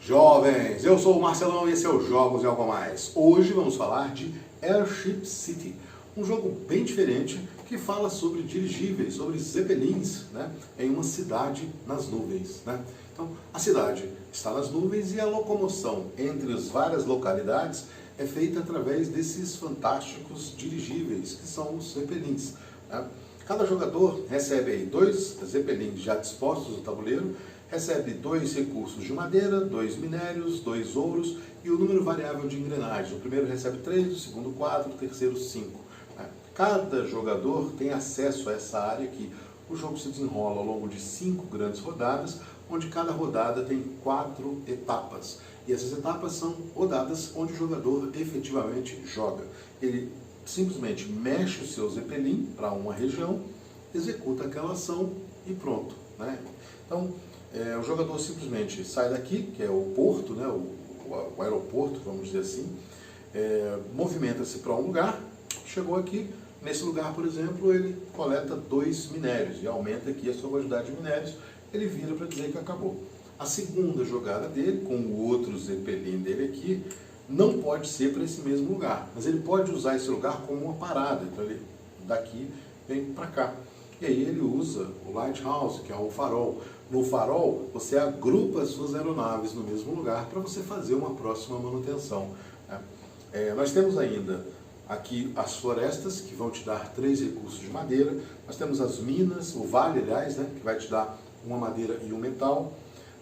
Jovens, eu sou o Marcelão e esse é o Jogos e Algo a Mais. Hoje vamos falar de Airship City, um jogo bem diferente que fala sobre dirigíveis, sobre zeppelins, né, em uma cidade nas nuvens, né? Então, a cidade está nas nuvens e a locomoção entre as várias localidades é feita através desses fantásticos dirigíveis, que são os zeppelins, né? Cada jogador recebe aí 2 zeppelins já dispostos no tabuleiro, recebe 2 recursos de madeira, 2 minérios, 2 ouros e o número variável de engrenagens. O primeiro recebe 3, o segundo 4, o terceiro 5. Cada jogador tem acesso a essa área aqui. O jogo se desenrola ao longo de 5 grandes rodadas, onde cada rodada tem 4 etapas. E essas etapas são rodadas onde o jogador efetivamente joga. Ele simplesmente mexe o seu zeppelin para uma região, executa aquela ação e pronto, né? Então, o jogador simplesmente sai daqui, que é o porto, né, o aeroporto, vamos dizer assim, movimenta-se para um lugar, chegou aqui, nesse lugar, por exemplo, ele coleta 2 minérios e aumenta aqui a sua quantidade de minérios, ele vira para dizer que acabou. A segunda jogada dele, com o outro zeppelin dele aqui, não pode ser para esse mesmo lugar, mas ele pode usar esse lugar como uma parada, então ele daqui vem para cá. E aí ele usa o lighthouse, que é o farol. No farol, você agrupa as suas aeronaves no mesmo lugar para você fazer uma próxima manutenção, né? Nós temos ainda aqui as florestas, que vão te dar 3 recursos de madeira. Nós temos as minas, o vale, aliás, né, que vai te dar uma madeira e um metal.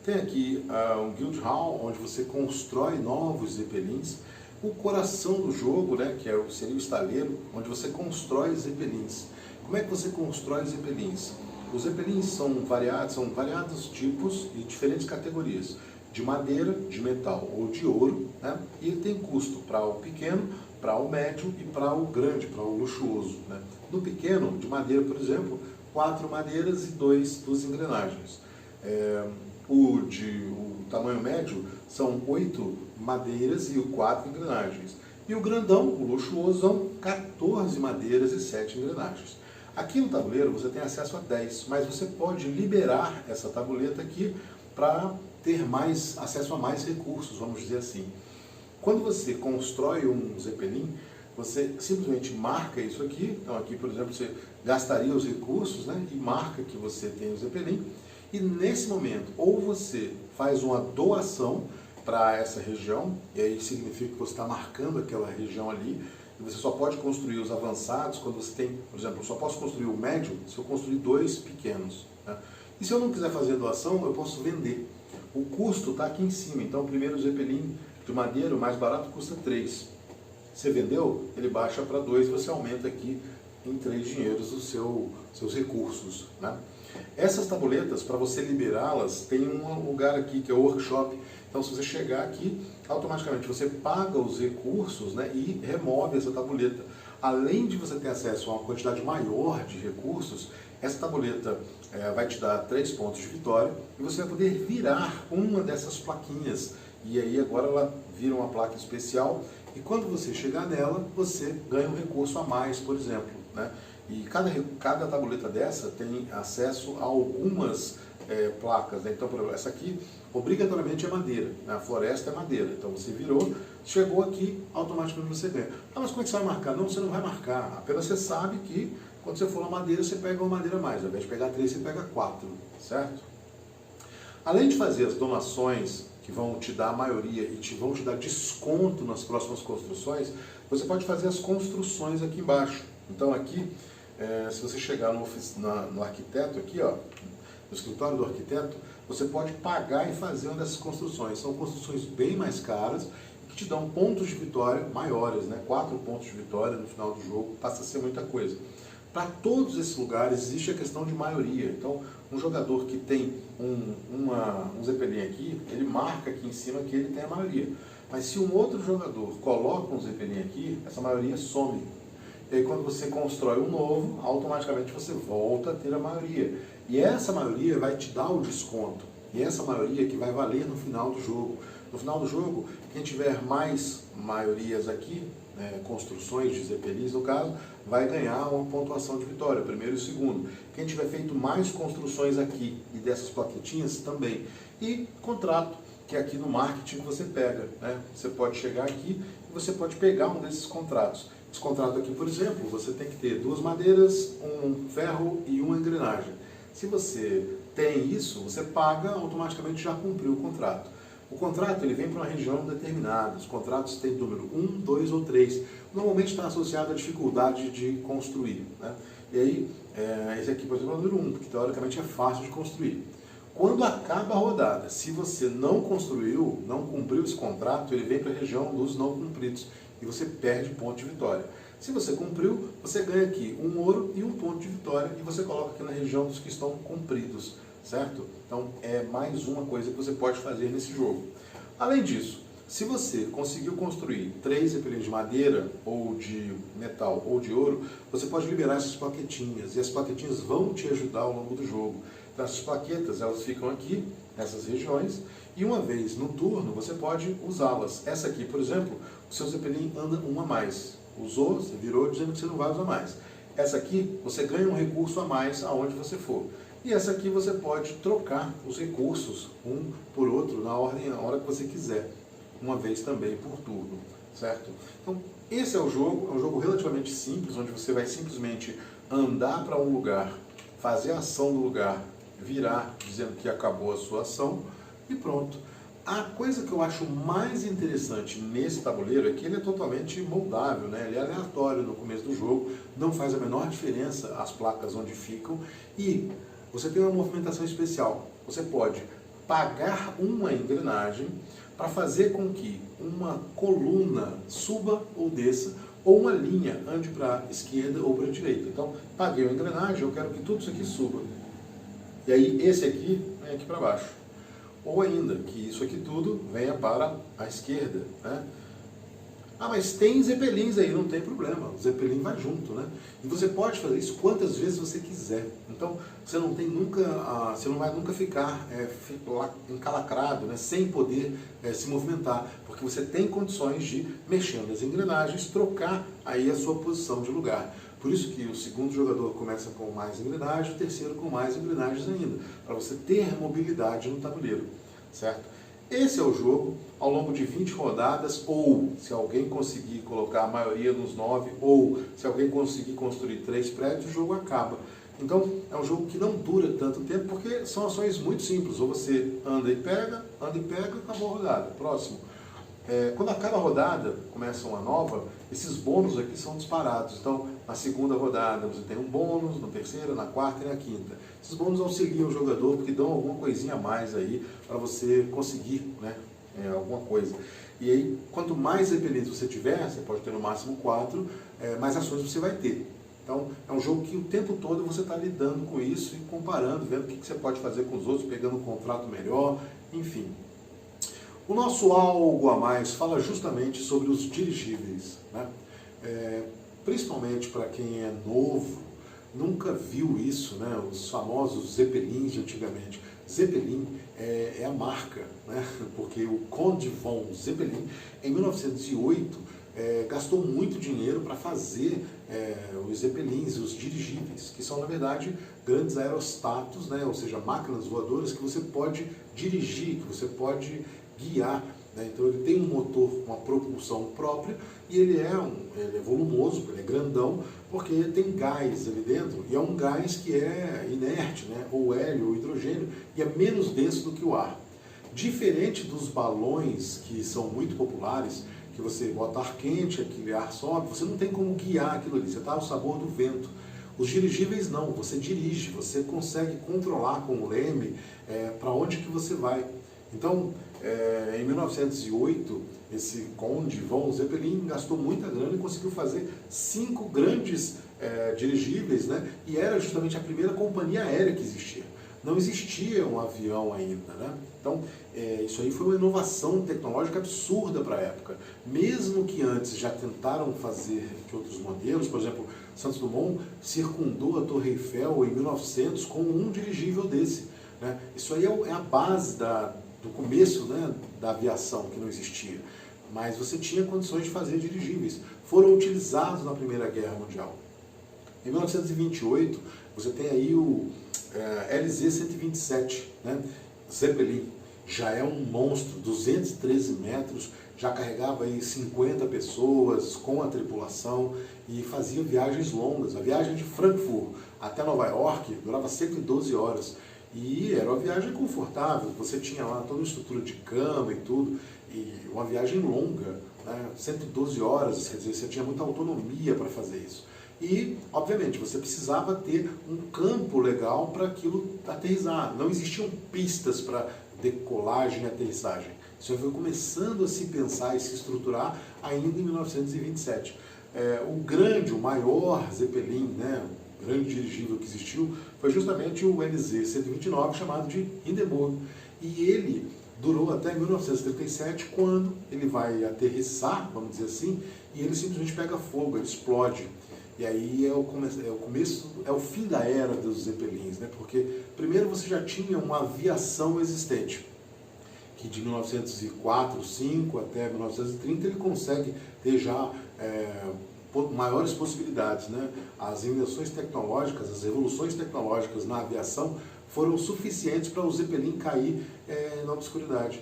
Tem aqui um guild hall, onde você constrói novos zeppelins. O coração do jogo, né, que seria o estaleiro, onde você constrói zeppelins. Como é que você constrói zeppelins? Os zeppelins são variados tipos e diferentes categorias, de madeira, de metal ou de ouro, né? E ele tem custo para o pequeno, para o médio e para o grande, para o luxuoso, né? No pequeno, de madeira, por exemplo, 4 madeiras e 2 engrenagens. O tamanho médio são 8 madeiras e 4 engrenagens. E o grandão, o luxuoso, são 14 madeiras e 7 engrenagens. Aqui no tabuleiro você tem acesso a 10, mas você pode liberar essa tabuleta aqui para ter acesso a mais recursos, vamos dizer assim. Quando você constrói um zeppelin, você simplesmente marca isso aqui. Então aqui, por exemplo, você gastaria os recursos, né, e marca que você tem o zeppelin. E nesse momento, ou você faz uma doação para essa região, e aí significa que você está marcando aquela região ali, e você só pode construir os avançados quando você tem, por exemplo, eu só posso construir o médio se eu construir 2 pequenos, né? E se eu não quiser fazer doação, eu posso vender. O custo está aqui em cima, então o primeiro zeppelin de madeira, o mais barato, custa 3. Você vendeu, ele baixa para 2, você aumenta aqui em 3 dinheiros os seus recursos, né? Essas tabuletas, para você liberá-las, tem um lugar aqui que é o workshop. Então, se você chegar aqui, automaticamente você paga os recursos, né, e remove essa tabuleta. Além de você ter acesso a uma quantidade maior de recursos, essa tabuleta vai te dar 3 pontos de vitória e você vai poder virar uma dessas plaquinhas. E aí agora ela vira uma placa especial e quando você chegar nela, você ganha um recurso a mais, por exemplo, né? E cada tabuleta dessa tem acesso a algumas placas, né? Então, por exemplo, essa aqui obrigatoriamente é madeira, né? A floresta é madeira, então você virou, chegou aqui, automaticamente você ganha. Ah, mas como é que você vai marcar? Não, você não vai marcar, apenas você sabe que quando você for na madeira, você pega uma madeira a mais, ao invés de pegar 3, você pega 4, certo? Além de fazer as donações, que vão te dar a maioria e vão te dar desconto nas próximas construções, você pode fazer as construções aqui embaixo. Então aqui, se você chegar no arquiteto aqui, ó, no escritório do arquiteto, você pode pagar e fazer uma dessas construções. São construções bem mais caras e que te dão pontos de vitória maiores, né? 4 pontos de vitória no final do jogo, passa a ser muita coisa. Para todos esses lugares existe a questão de maioria. Então, um jogador que tem um zeppelin aqui, ele marca aqui em cima que ele tem a maioria. Mas se um outro jogador coloca um zeppelin aqui, essa maioria some. E aí quando você constrói um novo, automaticamente você volta a ter a maioria. E essa maioria vai te dar o desconto. E essa maioria que vai valer no final do jogo. No final do jogo, quem tiver mais maiorias aqui, construções de zeppelins no caso, vai ganhar uma pontuação de vitória, o primeiro e o segundo. Quem tiver feito mais construções aqui e dessas plaquetinhas também. E contrato. que é aqui no marketing que você pega, né? Você pode chegar aqui e você pode pegar um desses contratos. Esse contrato aqui, por exemplo, você tem que ter 2 madeiras, um ferro e uma engrenagem. Se você tem isso, você paga, automaticamente já cumpriu o contrato. O contrato ele vem para uma região determinada, os contratos têm número 1, 2 ou 3. Normalmente está associado à dificuldade de construir, né? E aí, esse aqui, por exemplo, é o número 1, que teoricamente é fácil de construir. Quando acaba a rodada, se você não construiu, não cumpriu esse contrato, ele vem para a região dos não cumpridos e você perde ponto de vitória. Se você cumpriu, você ganha aqui um ouro e um ponto de vitória e você coloca aqui na região dos que estão cumpridos, certo? Então é mais uma coisa que você pode fazer nesse jogo. Além disso, se você conseguiu construir 3 zeppelins de madeira, ou de metal, ou de ouro, você pode liberar essas plaquetinhas, e as plaquetinhas vão te ajudar ao longo do jogo. Então essas plaquetas, elas ficam aqui, nessas regiões, e uma vez no turno, você pode usá-las. Essa aqui, por exemplo, o seu zeppelin anda uma a mais. Usou, você virou dizendo que você não vai usar mais. Essa aqui, você ganha um recurso a mais aonde você for. E essa aqui você pode trocar os recursos um por outro na ordem, na hora que você quiser. Uma vez também por turno, certo? Então, esse é um jogo relativamente simples, onde você vai simplesmente andar para um lugar, fazer a ação do lugar, virar dizendo que acabou a sua ação e pronto. A coisa que eu acho mais interessante nesse tabuleiro é que ele é totalmente moldável, né? Ele é aleatório no começo do jogo, não faz a menor diferença as placas onde ficam e você tem uma movimentação especial. Você pode pagar uma engrenagem para fazer com que uma coluna suba ou desça, ou uma linha ande para a esquerda ou para a direita. Então, paguei uma engrenagem, eu quero que tudo isso aqui suba. E aí, esse aqui vem aqui para baixo. Ou ainda, que isso aqui tudo venha para a esquerda, né? Ah, mas tem zeppelins aí, não tem problema, o zeppelin vai junto, né? E você pode fazer isso quantas vezes você quiser. Então, você não tem nunca, você não vai nunca ficar encalacrado, né? Sem poder se movimentar, porque você tem condições de, mexendo as engrenagens, trocar aí a sua posição de lugar. Por isso que o segundo jogador começa com mais engrenagens, o terceiro com mais engrenagens ainda, para você ter mobilidade no tabuleiro, certo? Esse é o jogo, ao longo de 20 rodadas, ou se alguém conseguir colocar a maioria nos 9, ou se alguém conseguir construir 3 prédios, o jogo acaba. Então, é um jogo que não dura tanto tempo, porque são ações muito simples. Ou você anda e pega, acabou a rodada. Próximo. Quando acaba a rodada, começa uma nova, esses bônus aqui são disparados. Então, na segunda rodada você tem um bônus, na terceira, na quarta e na quinta. Esses bônus auxiliam o jogador porque dão alguma coisinha a mais aí para você conseguir, né, alguma coisa. E aí, quanto mais zeppelins você tiver, você pode ter no máximo 4, mais ações você vai ter. Então, é um jogo que o tempo todo você está lidando com isso e comparando, vendo o que você pode fazer com os outros, pegando um contrato melhor, enfim. O nosso algo a mais fala justamente sobre os dirigíveis, né? Principalmente para quem é novo, nunca viu isso, né? Os famosos zeppelins de antigamente. Zeppelin é a marca, né? Porque o Conde von Zeppelin, em 1908, gastou muito dinheiro para fazer os zeppelins, os dirigíveis, que são, na verdade, grandes aerostatos, né? Ou seja, máquinas voadoras que você pode dirigir, que você pode guiar, né? Então ele tem um motor, uma propulsão própria e ele é volumoso, ele é grandão, porque tem gás ali dentro e é um gás que é inerte, né? Ou hélio ou hidrogênio, e é menos denso do que o ar. Diferente dos balões que são muito populares, que você bota ar quente, aquele ar sobe, você não tem como guiar aquilo ali, você está ao sabor do vento. Os dirigíveis não, você dirige, você consegue controlar com o leme para onde que você vai. Então, em 1908, esse Conde von Zeppelin gastou muita grana e conseguiu fazer 5 grandes dirigíveis, né? E era justamente a primeira companhia aérea que existia. Não existia um avião ainda, né? Então, isso aí foi uma inovação tecnológica absurda para a época. Mesmo que antes já tentaram fazer de outros modelos, por exemplo, Santos Dumont circundou a Torre Eiffel em 1900 com um dirigível desse, né? Isso aí é a base do começo, né, da aviação, que não existia. Mas você tinha condições de fazer dirigíveis. Foram utilizados na Primeira Guerra Mundial. Em 1928, você tem aí o LZ-127, né, Zeppelin. já é um monstro, 213 metros, já carregava aí 50 pessoas com a tripulação e fazia viagens longas. A viagem de Frankfurt até Nova York durava 112 horas. E era uma viagem confortável, você tinha lá toda a estrutura de cama e tudo, e uma viagem longa, né? 112 horas, quer dizer, você tinha muita autonomia para fazer isso. E, obviamente, você precisava ter um campo legal para aquilo aterrissar. Não existiam pistas para decolagem e aterrissagem. Isso foi começando a se pensar e se estruturar ainda em 1927. O maior Zeppelin, né, o grande dirigível que existiu, foi justamente o NZ-129, chamado de Hindenburg. E ele durou até 1937, quando ele vai aterrissar, vamos dizer assim, e ele simplesmente pega fogo, ele explode. E aí é o fim da era dos Zeppelins, né? Porque primeiro você já tinha uma aviação existente, que de 1904, 1905 até 1930 ele consegue ter já maiores possibilidades, né? As invenções tecnológicas, as revoluções tecnológicas na aviação foram suficientes para o Zeppelin cair na obscuridade.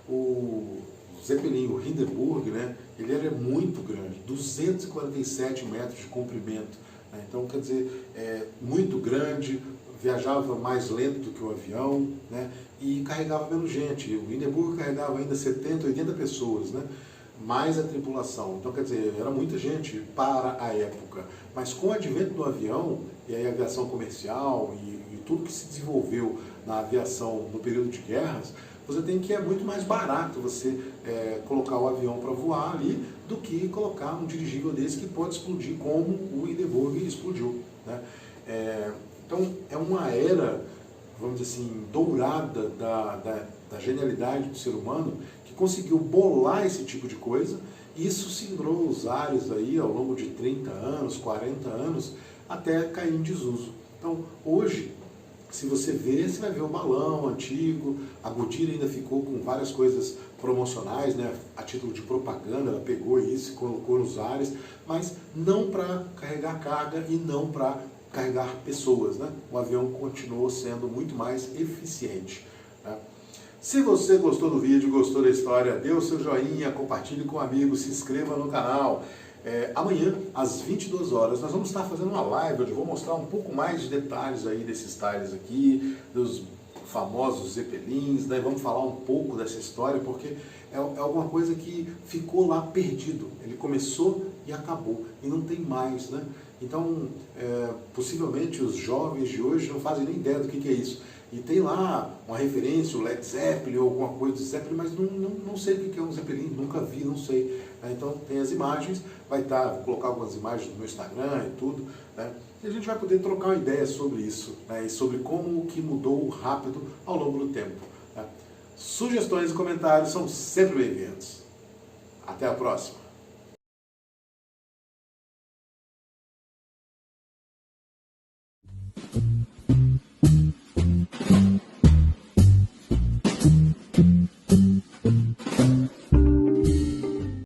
O Zeppelin, o Hindenburg, né, ele era muito grande, 247 metros de comprimento, né? Então, quer dizer, muito grande, viajava mais lento do que o avião, né, e carregava menos gente. O Hindenburg carregava ainda 70, 80 pessoas, né, mais a tripulação. Então, quer dizer, era muita gente para a época. Mas com o advento do avião, e aí a aviação comercial e tudo que se desenvolveu na aviação no período de guerras, você tem que é muito mais barato você colocar o avião para voar ali do que colocar um dirigível desse que pode explodir como o Hindenburg explodiu, né? Então é uma era, vamos dizer assim, dourada da genialidade do ser humano, que conseguiu bolar esse tipo de coisa, e isso cingrou os ares aí ao longo de 30 anos, 40 anos, até cair em desuso. Então hoje, se você ver, você vai ver o balão antigo, a Goodyear ainda ficou com várias coisas promocionais, né, a título de propaganda, ela pegou isso e colocou nos ares, mas não para carregar carga e não para carregar pessoas, né? O avião continuou sendo muito mais eficiente, né? Se você gostou do vídeo, gostou da história, dê o seu joinha, compartilhe com amigos, se inscreva no canal. Amanhã, às 22 horas, nós vamos estar fazendo uma live onde eu vou mostrar um pouco mais de detalhes aí desses tiles aqui, dos famosos Zeppelins, né? Vamos falar um pouco dessa história, porque é alguma coisa que ficou lá perdido. Ele começou e acabou, e não tem mais, né? Então, possivelmente os jovens de hoje não fazem nem ideia do que é isso. E tem lá uma referência, o Led Zeppelin ou alguma coisa de Zeppelin, mas não sei o que é um Zeppelin, nunca vi, não sei. Então tem as imagens, vou colocar algumas imagens no meu Instagram e tudo, né? E a gente vai poder trocar uma ideia sobre isso, né? E sobre como que mudou rápido ao longo do tempo, né? Sugestões e comentários são sempre bem-vindos. Até a próxima!